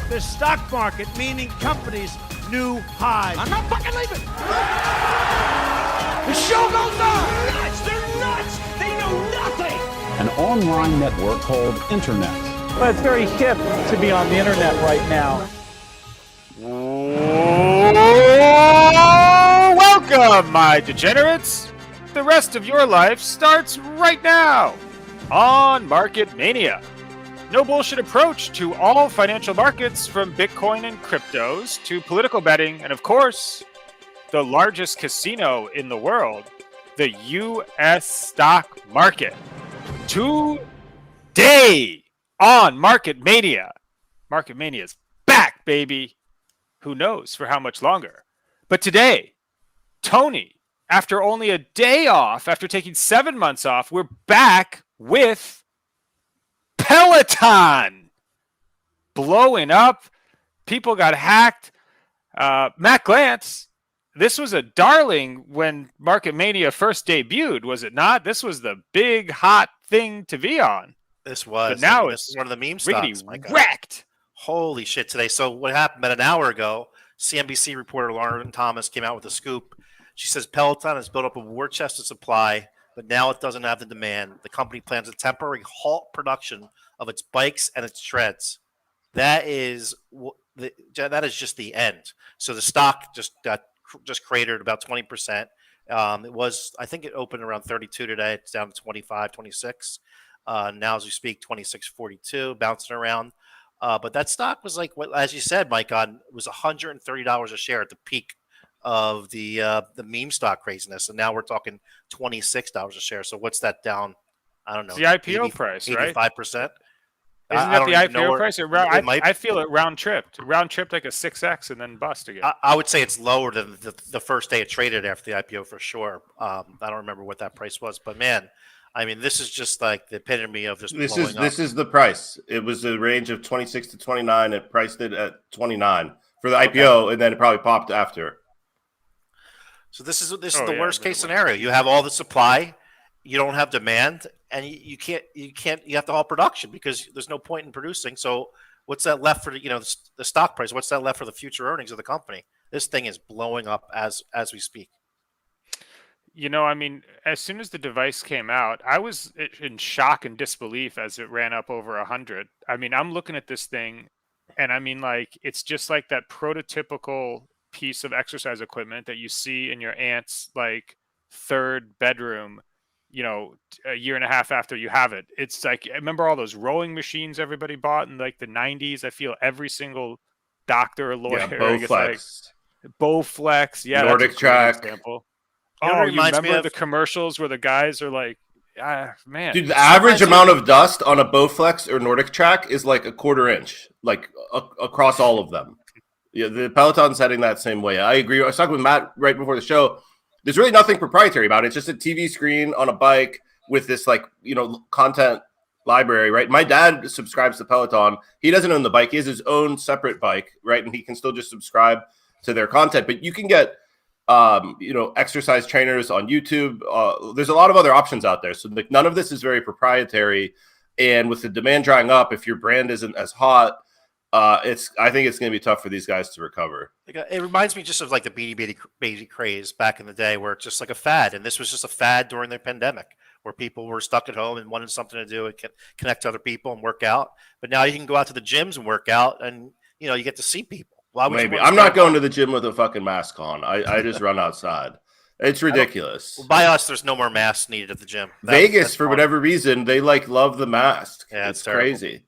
the stock market, meaning companies, new highs. I'm not fucking leaving. The show goes on. Nuts! They're nuts! They know nothing! An online network called Internet. Well, it's very hip to be on the internet right now. Welcome, my degenerates. The rest of your life starts right now on Market Mania. No bullshit approach to all financial markets, from Bitcoin and cryptos to political betting, and of course, the largest casino in the world, the U.S. stock market. Today on Market Mania. Market Mania is back, baby. Who knows for how much longer? But today, Tony, after only a day off, after taking 7 months off, we're back with Peloton. Blowing up. People got hacked. Matt Glantz, this was a darling when Market Mania first debuted, was it not? This was the big hot thing to be on. This was. But now this is one of the meme stocks. Wrecked. Holy shit today. So what happened about an hour ago, CNBC reporter Lauren Thomas came out with a scoop. She says Peloton has built up a war chest of supply, but now it doesn't have the demand. The company plans a temporary halt production of its bikes and its treads. That is just the end. So the stock just cratered about 20%. It was, I think it opened around 32 today. It's down to 25, 26. Now as we speak, 26.42, bouncing around. But that stock was like, as you said, Mike, it was $130 a share at the peak of the meme stock craziness, and now we're talking $26 a share. So what's that down? I don't know. It's the IPO price, right? 85%. Isn't that the IPO price? I feel it round tripped like a 6x and then bust again. I would say it's lower than the first day it traded after the IPO for sure. I don't remember what that price was, but man, I mean, this is just like the epitome of just this blowing up. This is the price. It was a range of 26 to 29. It priced it at 29 for the IPO, and then it probably popped after. So this is the worst case scenario. You have all the supply, you don't have demand, and you have to halt production because there's no point in producing. So what's that left for the stock price? What's that left for the future earnings of the company? This thing is blowing up as we speak. I mean, as soon as the device came out, I was in shock and disbelief as it ran up over 100. I mean, I'm looking at this thing, and I mean, like, it's just like that prototypical piece of exercise equipment that you see in your aunt's like third bedroom, a year and a half after you have it. It's like, remember all those rowing machines everybody bought in like the 90s? I feel every single doctor or lawyer, Bowflex, Bowflex, Nordic Track example. You remember the commercials where the guys are like, man. Dude, the average amount of dust on a Bowflex or Nordic Track is like a quarter inch, like across all of them. Yeah, the Peloton's heading that same way. I agree. I was talking with Matt right before the show. There's really nothing proprietary about it. It's just a TV screen on a bike with this content library, right? My dad subscribes to Peloton. He doesn't own the bike. He has his own separate bike, right? And he can still just subscribe to their content. But you can get exercise trainers on YouTube. There's a lot of other options out there. So none of this is very proprietary. And with the demand drying up, if your brand isn't as hot, I think it's going to be tough for these guys to recover. It reminds me just of like the Beanie Baby craze back in the day, where it's just like a fad. And this was just a fad during the pandemic, where people were stuck at home and wanted something to do and connect to other people and work out. But now you can go out to the gyms and work out, and you get to see people. Maybe I'm not going to the gym with a fucking mask on. I just run outside. It's ridiculous. By us, there's no more masks needed at the gym. Vegas, for whatever reason, they love the mask. Yeah, it's crazy.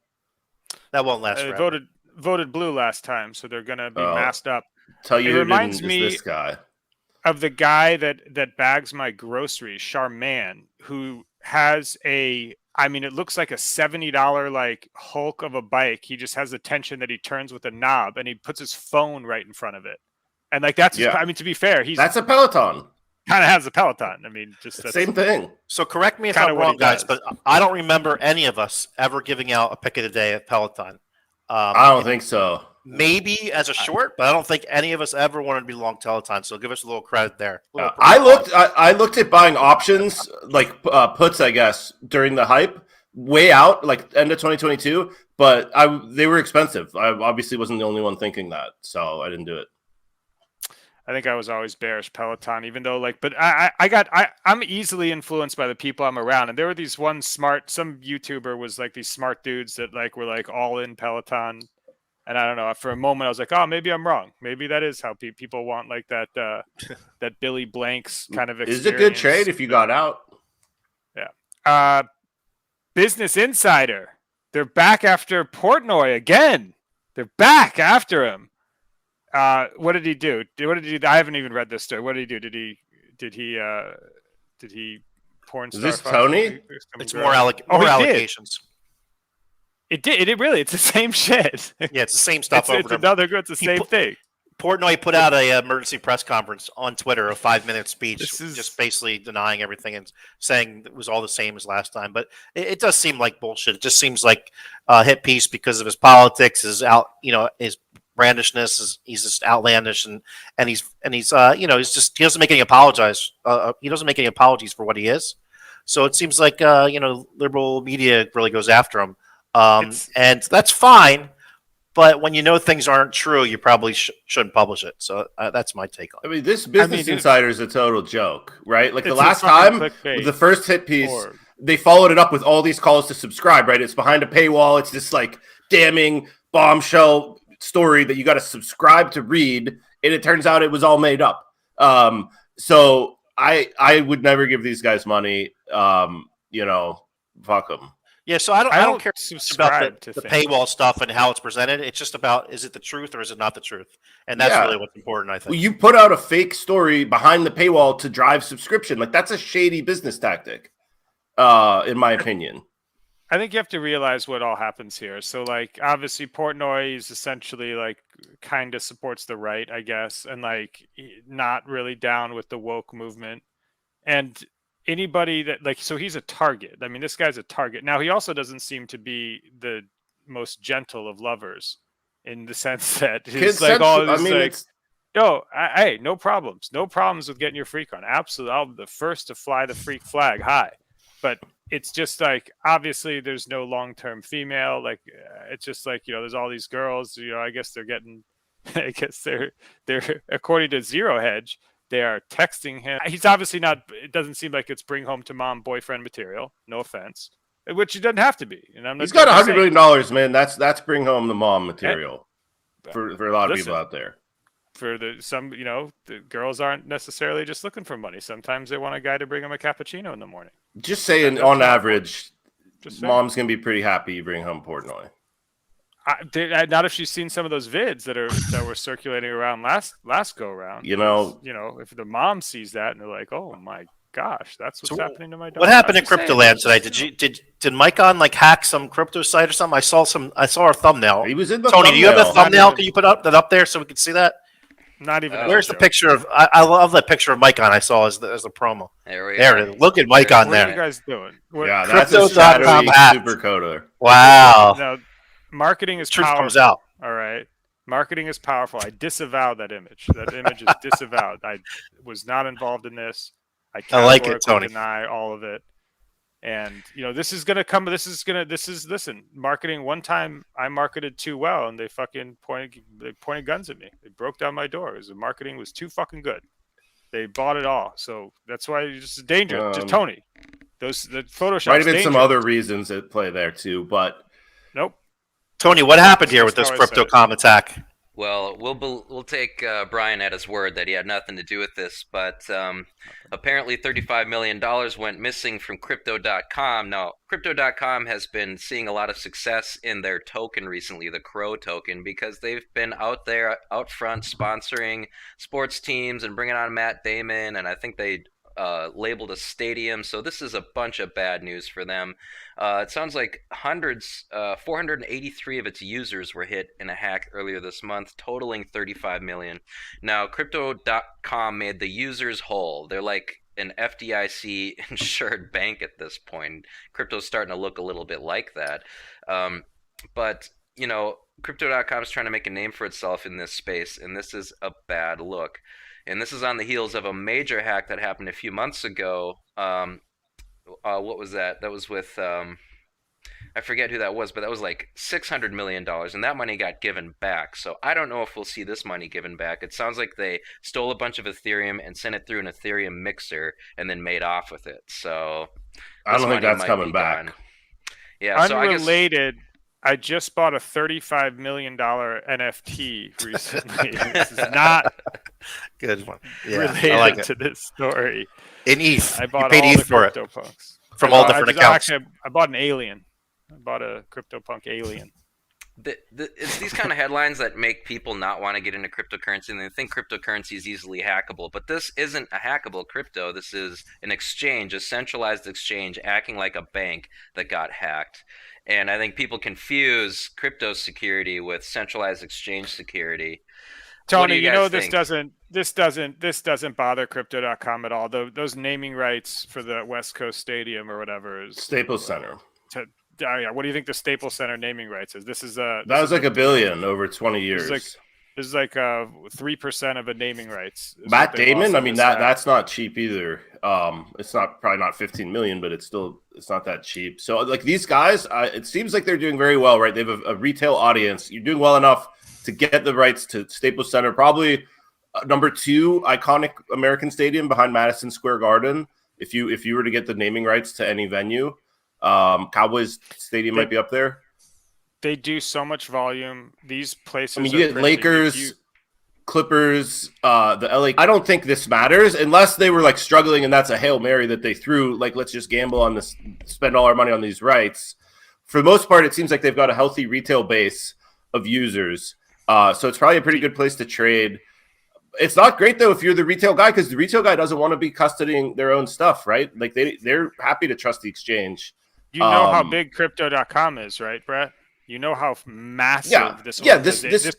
That won't last forever. Voted blue last time, so they're going to be masked up. Tell you, it reminds me this guy of the guy that bags my groceries, Charmaine, who has it looks like a $70 like Hulk of a bike. He just has the tension that he turns with a knob, and he puts his phone right in front of it. And like that's to be fair, that's a Peloton. Kind of has a Peloton. I mean, just same thing. So correct me if I'm wrong, guys, but I don't remember any of us ever giving out a pick of the day at Peloton. I don't think so. Maybe as a short, but I don't think any of us ever wanted to be long Peloton. So give us a little credit there. I looked at buying options like puts, I guess, during the hype, way out, like end of 2022. but they were expensive. I obviously wasn't the only one thinking that, so I didn't do it. I think I was always bearish Peloton, even though but I'm easily influenced by the people I'm around. And there were these some YouTuber was like these smart dudes that were like all in Peloton. And I don't know, for a moment I was like, oh, maybe I'm wrong. Maybe that is how people want like that, that Billy Blanks kind of experience. Is it a good trade if you got out? Yeah. Business Insider. They're back after Portnoy again. They're back after him. What did he do? I haven't even read this story. What did he do? Did he porn star? Is this Tony? It's more allegations. It it's the same shit. Yeah, it's the same stuff. It's the same thing. Portnoy put out a emergency press conference on Twitter, a 5-minute speech, just basically denying everything and saying it was all the same as last time. But it does seem like bullshit. It just seems like a hit piece because of his politics, his brandishness. He's just outlandish, and he doesn't make any apologies. He doesn't make any apologies for what he is. So it seems like liberal media really goes after him, and that's fine. But when you know things aren't true, you probably shouldn't publish it. So that's my take on it. I mean, this Business Insider is a total joke, right? Like the last time, with the first hit piece, they followed it up with all these calls to subscribe, right? It's behind a paywall. It's this like damning bombshell story that you got to subscribe to read, and it turns out it was all made up. So I would never give these guys money. Fuck them. Yeah, so I don't care about the paywall stuff and how it's presented. It's just about, is it the truth or is it not the truth? And that's really what's important, I think. Well, you put out a fake story behind the paywall to drive subscription. Like, that's a shady business tactic, in my opinion. I think you have to realize what all happens here. So, like, obviously, Portnoy is essentially, like, kind of supports the right, I guess, and, like, not really down with the woke movement. And anybody that so he's a target. I mean, this guy's a target. Now, he also doesn't seem to be the most gentle of lovers in the sense that he's like all this hey, no problems with getting your freak on. Absolutely, I'll be the first to fly the freak flag high. But it's just like, obviously there's no long-term female. Like, it's just like, there's all these girls, I guess they're according to Zero Hedge, they are texting him. He's obviously not, it doesn't seem like it's bring home to mom boyfriend material. No offense. Which it doesn't have to be. And he's got $100 million, man. That's bring home the mom material for a lot of people out there. For the girls aren't necessarily just looking for money. Sometimes they want a guy to bring them a cappuccino in the morning. Just saying, on average, mom's going to be pretty happy you bring home Portnoy. Not if she's seen some of those vids that were circulating around last go around. If the mom sees that and they're like, "Oh my gosh, that's what's happening to my daughter." What happened in Cryptoland today? Did Micon hack some crypto site or something? I saw our thumbnail. He was in the Tony. thumbnail. Do you have a thumbnail? Can you put that up there so we can see that? Not even. Where's the picture of? I love that picture of Micon I saw as the promo. There it is. Look at Micon there. What are you guys doing? Yeah, that's a shadowy supercoder. Wow. Now, marketing is truth powerful. Comes out. All right. Marketing is powerful. I disavow that image. That image is disavowed. I was not involved in this. I like it, Tony. Deny all of it. And this is listen, marketing. One time I marketed too well and they fucking pointed guns at me. They broke down my door. The marketing was too fucking good. They bought it all. So that's why it's just a danger. Just Tony. The Photoshop might have been some other reasons at play there too, but nope. Tony, what happened here with this Cryptocom attack? Well, we'll take Brian at his word that he had nothing to do with this, but apparently $35 million went missing from Crypto.com. Now, Crypto.com has been seeing a lot of success in their token recently, the Crow token, because they've been out front sponsoring sports teams and bringing on Matt Damon, and I think they labeled a stadium. So this is a bunch of bad news for them. It sounds like 483 of its users were hit in a hack earlier this month, totaling 35 million. Now, Crypto.com made the users whole. They're like an FDIC insured bank at this point. Crypto's starting to look a little bit like that. But Crypto.com is trying to make a name for itself in this space, and this is a bad look. And this is on the heels of a major hack that happened a few months ago. What was that? That was with I forget who that was, but that was like $600 million, and that money got given back. So I don't know if we'll see this money given back. It sounds like they stole a bunch of Ethereum and sent it through an Ethereum mixer and then made off with it. So I don't think that's coming back. Gone. Yeah, so Unrelated, I just bought a $35 million NFT recently. This is not Good one. Yeah, related I like it. to this story. In ETH. I bought you paid all ETH the for it CryptoPunks. from all different accounts. Actually, I bought an alien. I bought a CryptoPunk alien. It's these kind of headlines that make people not want to get into cryptocurrency, and they think cryptocurrency is easily hackable. But this isn't a hackable crypto. This is an exchange, a centralized exchange acting like a bank that got hacked. And I think people confuse crypto security with centralized exchange security. Tony, you know this doesn't bother Crypto.com at all. Those naming rights for the West Coast Stadium or whatever is Staples Center. Yeah, what do you think the Staples Center naming rights is? That was like $1 billion over 20 years. This is like 3% of a naming rights. Matt Damon, I mean that's not cheap either. It's probably not 15 million, but it's not that cheap. So like these guys, it seems like they're doing very well, right? They have a retail audience. You're doing well enough to get the rights to Staples Center, probably number 2 iconic American stadium behind Madison Square Garden. If you were to get the naming rights to any venue. Cowboys Stadium might be up there. They do so much volume. These places. I mean, you get Lakers, Clippers, the LA. I don't think this matters unless they were like struggling, and that's a Hail Mary that they threw. Like, let's just gamble on this, spend all our money on these rights. For the most part, it seems like they've got a healthy retail base of users. So it's probably a pretty good place to trade. It's not great though if you're the retail guy, because the retail guy doesn't want to be custodying their own stuff, right? Like they're happy to trust the exchange. You know how big Crypto.com is, right, Brett? You know how massive this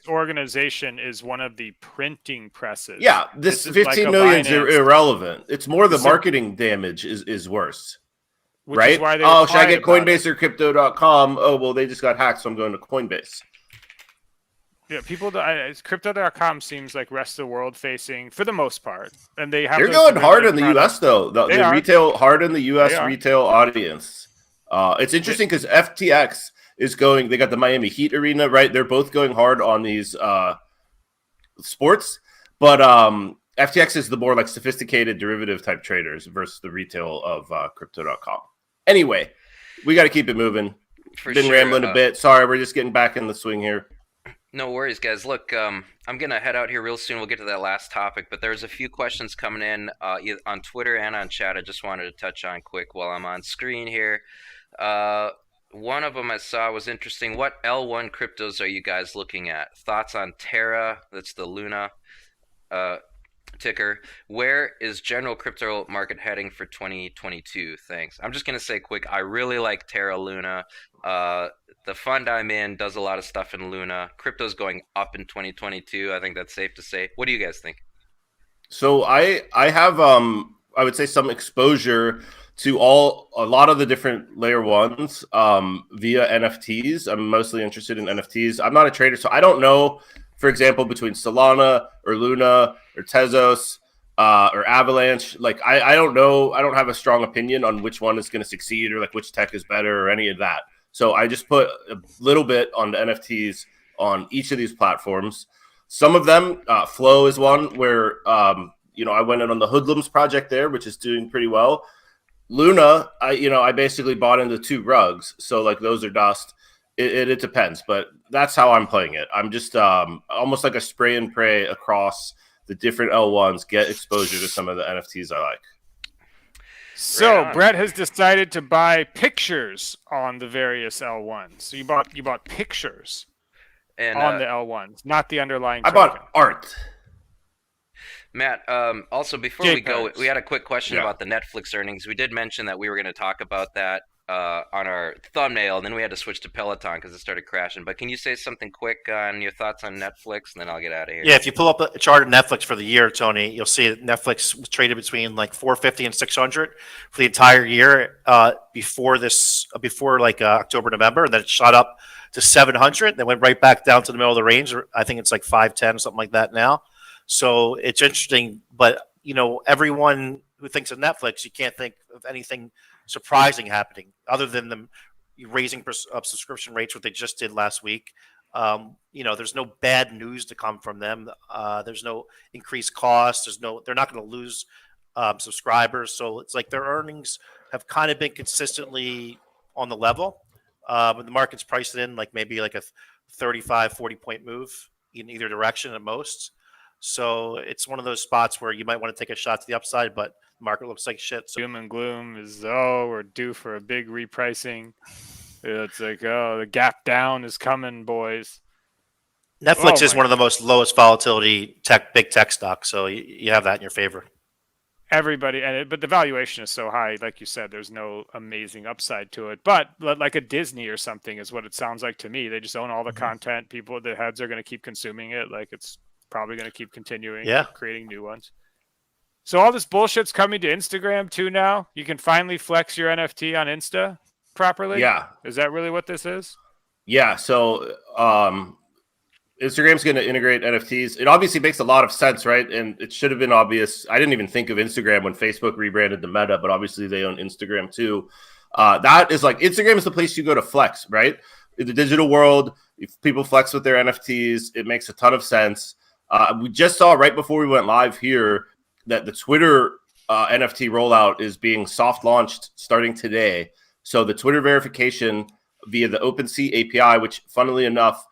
organization is. One of the printing presses. Yeah, this 15 million is irrelevant. It's more the marketing damage is worse, right? Is why should I get Coinbase or Crypto.com? Oh, well, they just got hacked, so I'm going to Coinbase. Yeah, Crypto.com seems like rest of the world facing for the most part, and they're going hard in the U.S. though. The retail hard in the U.S. retail audience. It's interesting because FTX is going. They got the Miami Heat arena, right? They're both going hard on these sports, but FTX is the more like sophisticated derivative type traders versus the retail of Crypto.com. Anyway, we got to keep it moving. Been rambling a bit. Sorry, we're just getting back in the swing here. No worries, guys. Look, I'm going to head out here real soon. We'll get to that last topic, but there's a few questions coming in on Twitter and on chat. I just wanted to touch on quick while I'm on screen here. One of them I saw was interesting. What L1 cryptos are you guys looking at? Thoughts on Terra? That's the Luna ticker. Where is general crypto market heading for 2022? Thanks. I'm just going to say quick, I really like Terra Luna. The fund I'm in does a lot of stuff in Luna. Crypto's going up in 2022. I think that's safe to say. What do you guys think? So I have I would say some exposure to a lot of the different layer ones via NFTs. I'm mostly interested in NFTs. I'm not a trader, so I don't know, for example, between Solana or Luna or Tezos or Avalanche. Like I don't know. I don't have a strong opinion on which one is going to succeed or like which tech is better or any of that. So I just put a little bit on the NFTs on each of these platforms. Some of them, Flow is one where I went in on the Hoodlums project there, which is doing pretty well. Luna, I basically bought into 2 rugs, so like those are dust. It depends, but that's how I'm playing it. I'm just almost like a spray and pray across the different L1s, get exposure to some of the NFTs I like. So Brett has decided to buy pictures on the various L1s. So you bought pictures on the L1s, not the underlying token. I bought art. Matt, also before we go, we had a quick question about the Netflix earnings. We did mention that we were going to talk about that on our thumbnail, and then we had to switch to Peloton because it started crashing. But can you say something quick on your thoughts on Netflix, and then I'll get out of here? Yeah, if you pull up a chart of Netflix for the year, Tony, you'll see that Netflix was traded between like 450 and 600 for the entire year before October, November, and then it shot up to 700. Then went right back down to the middle of the range. I think it's like 510 or something like that now. So it's interesting, but everyone who thinks of Netflix, you can't think of anything surprising happening other than them, raising up subscription rates, what they just did last week. There's no bad news to come from them. There's no increased costs. They're not going to lose subscribers. So it's like their earnings have kind of been consistently on the level. But the market's priced it in like maybe like a 35, 40 point move in either direction at most. So it's one of those spots where you might want to take a shot to the upside, but the market looks like shit. So Doom and gloom is, we're due for a big repricing. It's like, the gap down is coming, boys. Netflix is one of the most lowest volatility big tech stocks. So you have that in your favor. Everybody, but the valuation is so high, like you said, there's no amazing upside to it. But like a Disney or something is what it sounds like to me. They just own all the content. People, the heads are going to keep consuming it. Like it's probably going to keep continuing, creating new ones. So all this bullshit's coming to Instagram too now. You can finally flex your NFT on Insta properly. Yeah. Is that really what this is? Yeah. So Instagram's going to integrate NFTs. It obviously makes a lot of sense, right? And it should have been obvious. I didn't even think of Instagram when Facebook rebranded to Meta, but obviously they own Instagram too. That is like, Instagram is the place you go to flex, right? In the digital world, if people flex with their NFTs, it makes a ton of sense. We just saw right before we went live here that the Twitter NFT rollout is being soft launched starting today. So the Twitter verification via the OpenSea API, which funnily enough,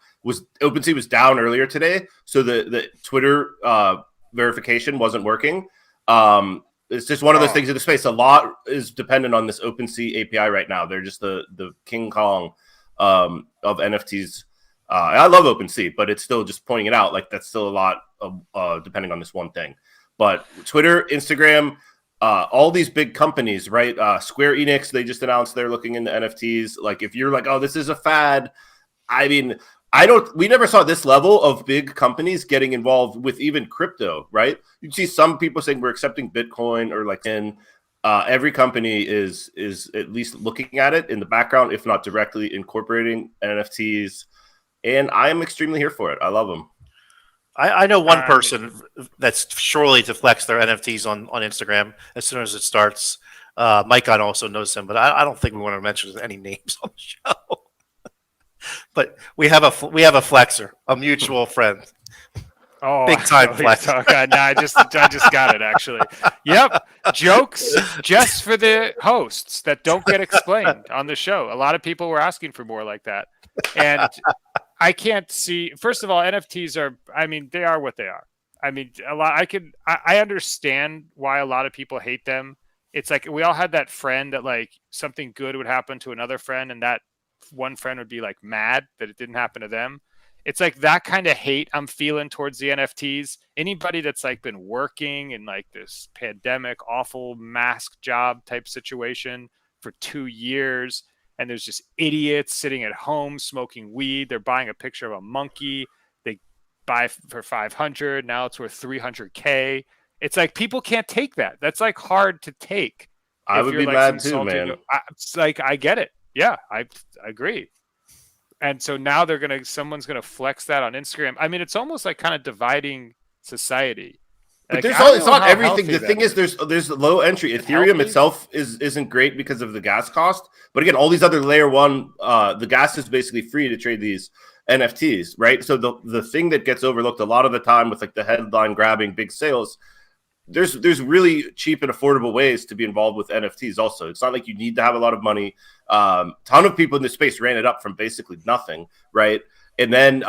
OpenSea was down earlier today, so the Twitter verification wasn't working. It's just one of those things in the space. A lot is dependent on this OpenSea API right now. They're just the King Kong of NFTs. I love OpenSea, but it's still just pointing it out. Like that's still a lot of depending on this one thing. But Twitter, Instagram, all these big companies, right? Square Enix, they just announced they're looking into NFTs. Like if you're like, oh, this is a fad. I mean, we never saw this level of big companies getting involved with even crypto, right? You see some people saying we're accepting Bitcoin or like every company is at least looking at it in the background, if not directly incorporating NFTs. And I am extremely here for it. I love them. I know one person that's surely to flex their NFTs on Instagram as soon as it starts. Mike on also knows him, but I don't think we want to mention any names on the show. But we have a flexer, a mutual friend. Oh, big time flexer. I just got it actually. Yep, jokes just for the hosts that don't get explained on the show. A lot of people were asking for more like that, and I can't see. First of all, NFTs are. I mean, they are what they are. I mean, I understand why a lot of people hate them. It's like we all had that friend that like something good would happen to another friend, and that one friend would be like mad that it didn't happen to them. It's like that kind of hate I'm feeling towards the NFTs. Anybody that's like been working in like this pandemic, awful mask job type situation for 2 years, and there's just idiots sitting at home smoking weed. They're buying a picture of a monkey. They buy for 500. Now it's worth 300K. It's like people can't take that. That's like hard to take. I would be like mad too, man. It's like I get it. Yeah, I agree. And so now someone's gonna flex that on Instagram. I mean, it's almost like kind of dividing society. But like, it's not everything. The thing is, there's low entry. Ethereum itself isn't great because of the gas cost. But again, all these other layer one, the gas is basically free to trade these NFTs, right? So the thing that gets overlooked a lot of the time with like the headline grabbing big sales, there's really cheap and affordable ways to be involved with NFTs also. It's not like you need to have a lot of money. Ton of people in this space ran it up from basically nothing, right? And then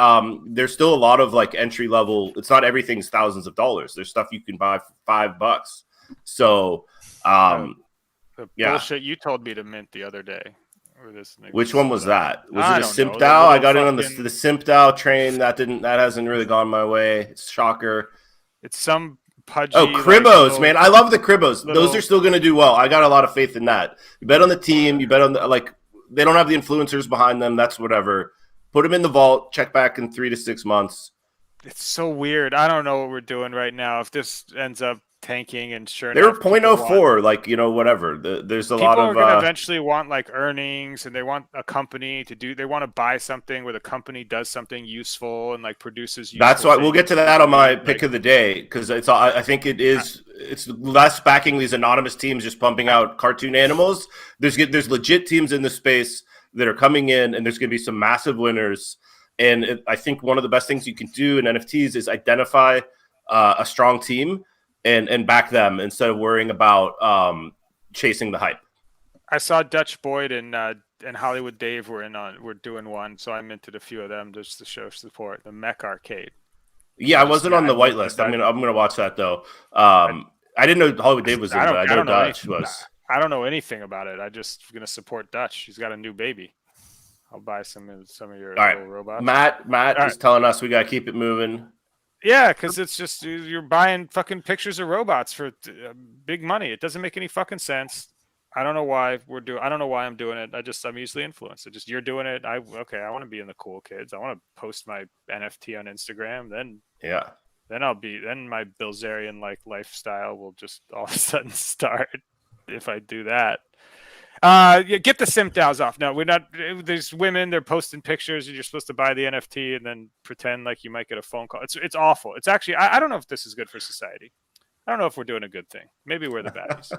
there's still a lot of like entry level. It's not everything's thousands of dollars. There's stuff you can buy for $5. So the bullshit you told me to mint the other day. Which one was that? Was it a Simp DAO? I got in on the Simp DAO train. That hasn't really gone my way. It's shocker. It's some pudgy. Oh, Cribbles, like, man. I love the Cribbles. Those are still going to do well. I got a lot of faith in that. You bet on the team. You bet on they don't have the influencers behind them. That's whatever. Put them in the vault. Check back in 3 to 6 months. It's so weird. I don't know what we're doing right now. If this ends up tanking and sure they were 0.04, like, whatever. There's a lot of people are going to eventually want like earnings, and they want a company they want to buy something where the company does something useful and like produces useful That's why things. We'll get to that on my pick of the day, because I think it's less backing these anonymous teams just pumping out cartoon animals. There's legit teams in the space that are coming in, and there's going to be some massive winners. And I think one of the best things you can do in NFTs is identify a strong team and back them instead of worrying about chasing the hype. I saw Dutch Boyd and Hollywood Dave were doing one, so I minted a few of them just to show support. The Mech Arcade. Yeah, I wasn't on the whitelist. I'm gonna watch that though. I didn't know Hollywood Dave was in, but I know Dutch was. I don't know anything about it. I just gonna support Dutch. He's got a new baby. I'll buy some of your little robots. Matt is telling us we gotta keep it moving. Yeah, because it's just you're buying fucking pictures of robots for big money. It doesn't make any fucking sense. I don't know why I don't know why I'm doing it. I'm easily influenced. You're doing it. I want to be in the cool kids. I want to post my NFT on Instagram. Then my Bilzerian like lifestyle will just all of a sudden start if I do that. Get the simp DAOs off. No, we're not. There's women. They're posting pictures, and you're supposed to buy the NFT and then pretend like you might get a phone call. It's awful. It's actually. I don't know if this is good for society. I don't know if we're doing a good thing. Maybe we're the baddies.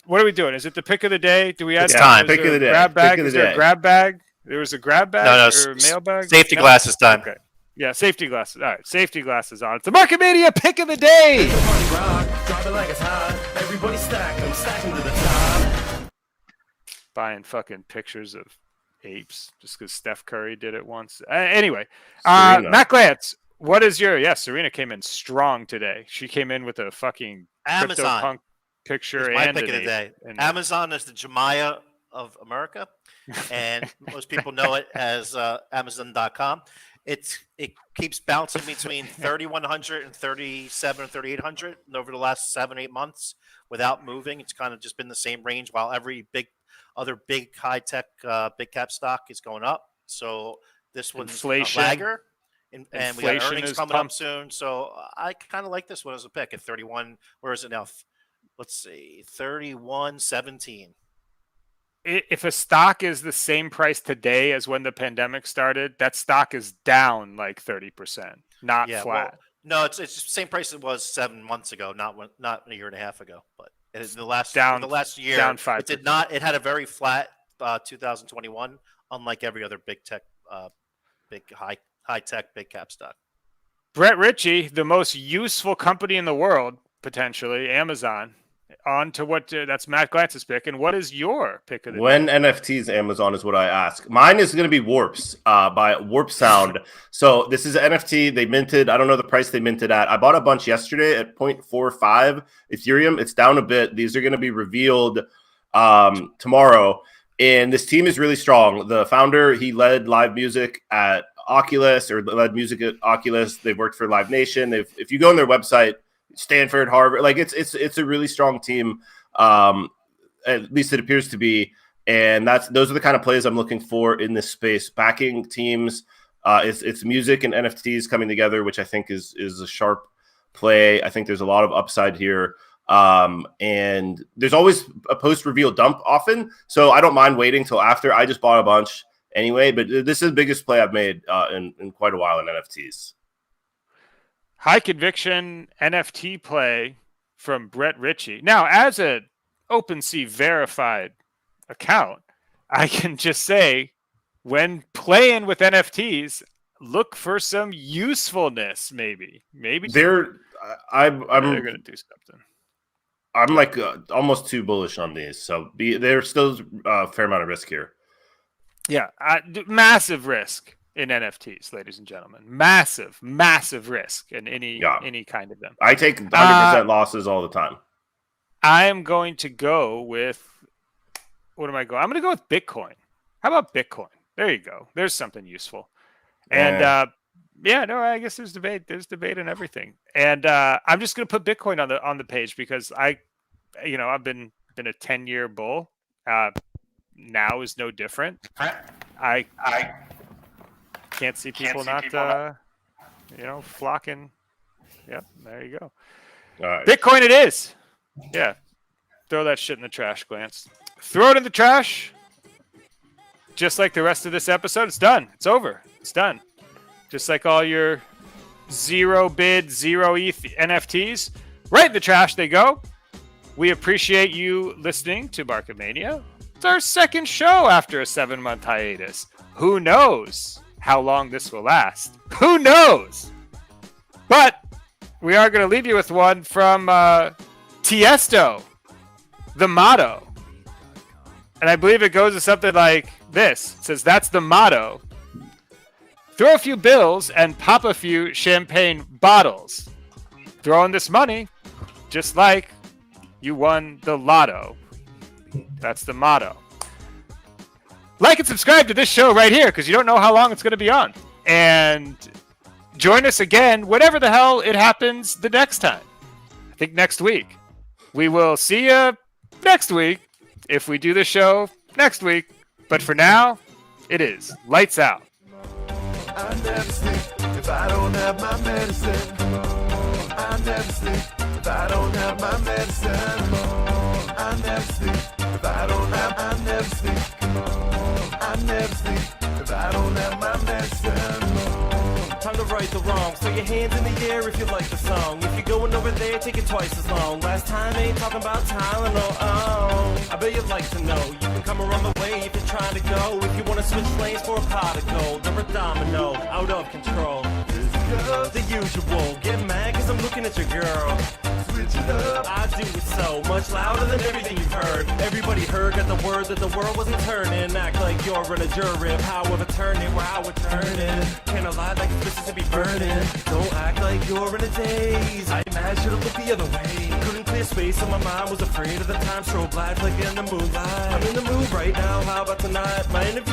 What are we doing? Is it the pick of the day? Do we have time? Pick of the day. Grab bag? Is there a grab bag? There was a grab bag or a mail bag? Safety glasses time. Okay. Yeah, safety glasses. All right, safety glasses on. It's the Market Mania pick of the day. Buying fucking pictures of apes just because Steph Curry did it once. Anyway, Matt Glantz, what is your... Yeah, Serena came in strong today. She came in with a fucking Amazon CryptoPunk picture my and pick of the day. Amazon is the Jemiah of America, and most people know it as Amazon.com. It keeps bouncing between 3,100 and 3,700 or 3,800 over the last 7-8 months without moving. It's kind of just been the same range while every other big high tech big cap stock is going up. So this one's a lagger, and we got earnings coming up soon. So I kind of like this one as a pick at 31. Where is it now? Let's see, 31.17. If a stock is the same price today as when the pandemic started, that stock is down like 30%, not flat. Well, no, it's the same price it was 7 months ago, not a year and a half ago. But the last year, down 5%. It did not. It had a very flat 2021, unlike every other big tech, big high tech, big cap stock. Brett Ritchie, the most useful company in the world, potentially Amazon. On to what that's Matt Glantz's pick, and what is your pick of the day? NFTs Amazon is what I ask. Mine is going to be Warps by Warp Sound. So this is an NFT they minted. I don't know the price they minted at. I bought a bunch yesterday at 0.45 Ethereum. It's down a bit. These are going to be revealed tomorrow, and this team is really strong. The founder, he led live music at Oculus or led music at Oculus. They've worked for Live Nation. If you go on their website, Stanford, Harvard, like it's a really strong team. At least it appears to be, and those are the kind of plays I'm looking for in this space. Backing teams, it's music and NFTs coming together, which I think is a sharp play. I think there's a lot of upside here, and there's always a post reveal dump often, so I don't mind waiting till after. I just bought a bunch anyway, but this is the biggest play I've made in quite a while in NFTs. High conviction NFT play from Brett Ritchie. Now, as an OpenSea verified account, I can just say when playing with NFTs, look for some usefulness. Maybe I'm they're going to do something. I'm like almost too bullish on these, so there's still a fair amount of risk here. Yeah, massive risk in NFTs, ladies and gentlemen. Massive risk in any kind of them. I take 100% losses all the time. I am going to go with, what am I going? I'm going to go with Bitcoin. How about Bitcoin? There you go. There's something useful. And I guess there's debate. There's debate in everything. And I'm just going to put Bitcoin on the page because I've been a 10-year bull. Now is no different. I can't see people flocking. Yep, there you go. All right. Bitcoin it is. Yeah. Throw that shit in the trash, Glance. Throw it in the trash. Just like the rest of this episode, it's done. It's over. It's done. Just like all your 0 bid, 0 ETH NFTs. Right in the trash they go. We appreciate you listening to Market Mania. It's our second show after a 7-month hiatus. Who knows how long this will last? Who knows? But we are going to leave you with one from Tiesto, the motto. And I believe it goes to something like this. It says, that's the motto. Throw a few bills and pop a few champagne bottles. Throw in this money just like you won the lotto. That's the motto. Like and subscribe to this show right here because you don't know how long it's going to be on. And join us again whenever the hell it happens the next time. I think next week. We will see you next week if we do the show next week. But for now, it is lights out. I never sleep if I don't have my medicine. I never sleep if I don't have my medicine. I never sleep if I don't have. I never sleep. I never sleep if I don't have my medicine. Time to right the wrong. So your hands in the air if you like the song. If you're going over there, take it twice as long. Last time ain't talking about Tylenol. Oh, I bet you'd like to know. You can come around the way if you're trying to go. If you want to switch lanes for a pot of gold or a domino, out of control. The usual. Get mad cause I'm looking at your girl. Switch it up. I do it so much louder than everything you've heard. Everybody heard, got the word that the world wasn't turning. Act like you're in a jury. However, turn it where I would turn it. Can't lie like it's Mississippi burning. Don't act like you're in a daze. I imagine it look the other way. Couldn't clear space on my mind. Was afraid of the time. Strobe lights like in the moonlight. I'm in the mood right now. How about tonight? My interview